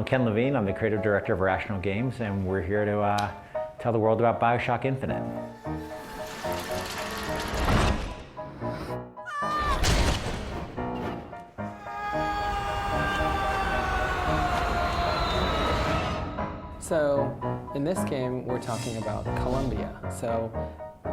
I'm Ken Levine, I'm the creative director of Irrational Games, and we're here to tell the world about Bioshock Infinite. So, in this game, we're talking about Columbia. So,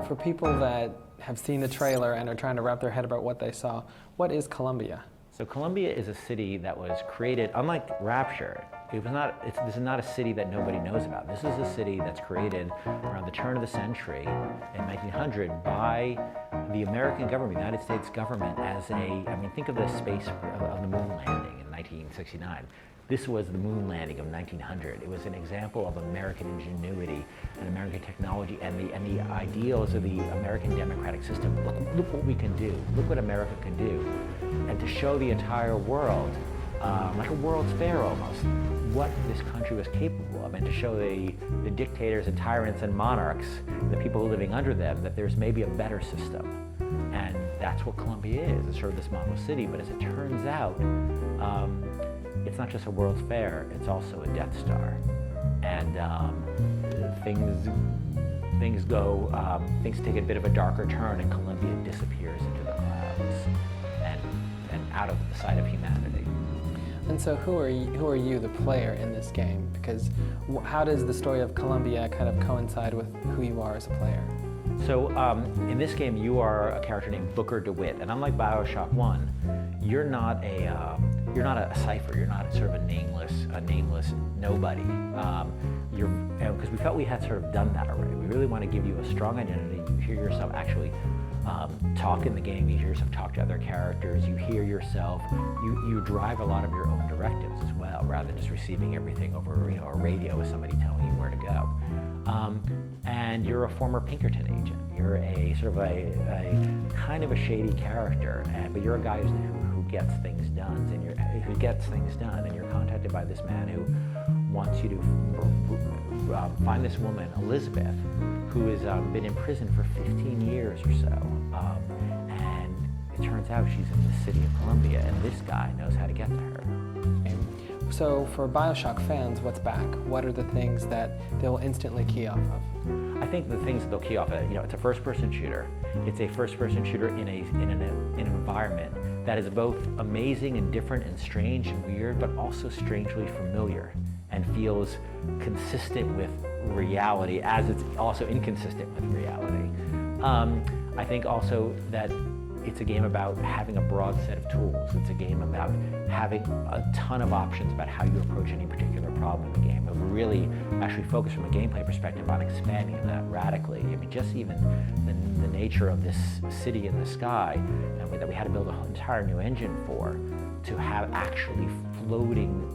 for people that have seen the trailer and are trying to wrap their head about what they saw, what is Columbia? So Columbia is a city that was created, unlike Rapture, this is not a city that nobody knows about. This is a city that's created around the turn of the century in 1900 by the American government, the United States government, as think of the space of the moon landing in 1969. This was the moon landing of 1900. It was an example of American ingenuity and American technology and the ideals of the American democratic system. Look what we can do. Look what America can do. And to show the entire world, like a World's Fair almost, what this country was capable of, and to show the dictators and tyrants and monarchs, the people living under them, that there's maybe a better system. And that's what Columbia is. It's sort of this model city, but as it turns out, it's not just a World's Fair, it's also a Death Star. And things take a bit of a darker turn, and Columbia disappears into the clouds and out of the sight of humanity. And so who are you, the player, in this game? Because how does the story of Columbia kind of coincide with who you are as a player? So in this game, you are a character named Booker DeWitt, and unlike Bioshock 1, you're not a cipher. You're not sort of a nameless nobody. Because we felt we had sort of done that already. We really want to give you a strong identity. You hear yourself actually talk in the game. You hear yourself talk to other characters. You hear yourself. You drive a lot of your own directives as well, rather than just receiving everything over a radio with somebody telling you where to go. And you're a former Pinkerton agent. You're a sort of a kind of a shady character, but you're a guy who gets things done, and you're contacted by this man who wants you to find this woman, Elizabeth, who has been in prison for 15 years or so. And it turns out she's in the city of Columbia, and this guy knows how to get to her. So for Bioshock fans, what's back? What are the things that they'll instantly key off of? I think the things that they'll key off of, it's a first-person shooter. It's a first-person shooter in an environment that is both amazing and different and strange and weird, but also strangely familiar and feels consistent with reality, as it's also inconsistent with reality. I think also that it's a game about having a broad set of tools. It's a game about having a ton of options about how you approach any particular problem in the game. And we're really actually focused from a gameplay perspective on expanding that radically. Just even the nature of this city in the sky, and that we had to build an entire new engine for, to have actually floating.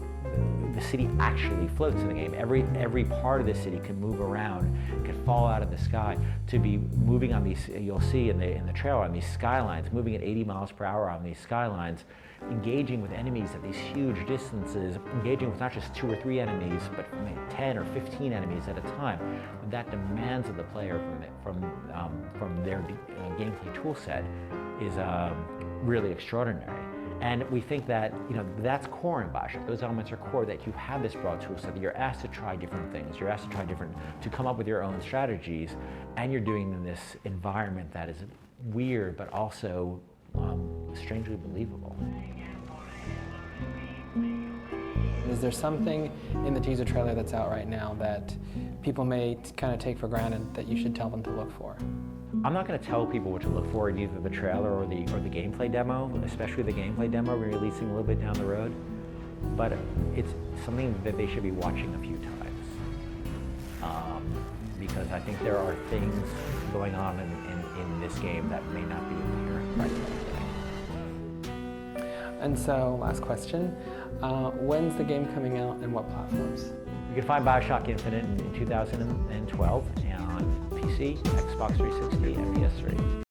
The city actually floats in the game. Every part of the city can move around, can fall out of the sky, to be moving on these, you'll see in the trailer, on these skylines, moving at 80 miles per hour on these skylines, engaging with enemies at these huge distances, engaging with not just 2 or 3 enemies, but 10 or 15 enemies at a time. That demands of the player from their gameplay tool set is really extraordinary. And we think that that's core in Bioshock. Those elements are core, that you have this broad tool set, that you're asked to try different things. You're asked to come up with your own strategies, and you're doing it in this environment that is weird, but also strangely believable. Is there something in the teaser trailer that's out right now that people may kind of take for granted that you should tell them to look for? I'm not going to tell people what to look for in either the trailer or the gameplay demo, especially the gameplay demo we're releasing a little bit down the road. But it's something that they should be watching a few times. Because I think there are things going on in this game that may not be apparent right from the beginning. And so, last question, when's the game coming out and what platforms? You can find Bioshock Infinite in 2012 on PC, Xbox 360, and PS3.